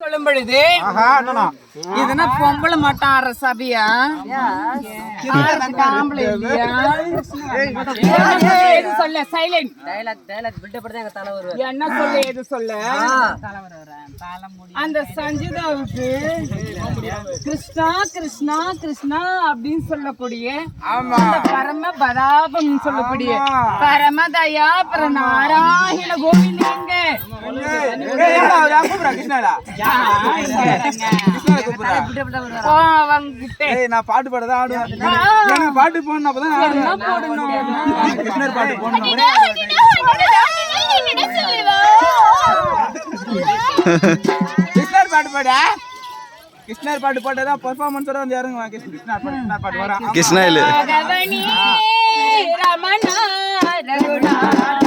சொல்லும் பொழுது இதுனா பொம்பளை மட்டும் ஆற சபையா ஆம்பளை இல்லையா? எது சொல்ல சைலண்ட் என்ன சொல்ல எது சொல்ல அந்த சஞ்சிதாவுக்கு கிருஷ்ணா கிருஷ்ணா கிருஷ்ணா அப்படின்னு சொல்லக்கூடிய பரம பராபம் சொல்லக்கூடிய பரமதயா நாராயண கோவிந்தங்க நான் பாட்டு பாடதான் ஆடுவேன். பாட்டு போடணும் கிருஷ்ணர் பாட்டு போடணும். கிருஷ்ணர் பாட்டு பாட கிருஷ்ணர் பாட்டு பாட்டதான் பெர்ஃபார்மன்ஸோட வந்து இறங்குவாங்க. கிருஷ்ணர் பாட்டு வர கிருஷ்ணா இல்ல ரமணா ரகுநாத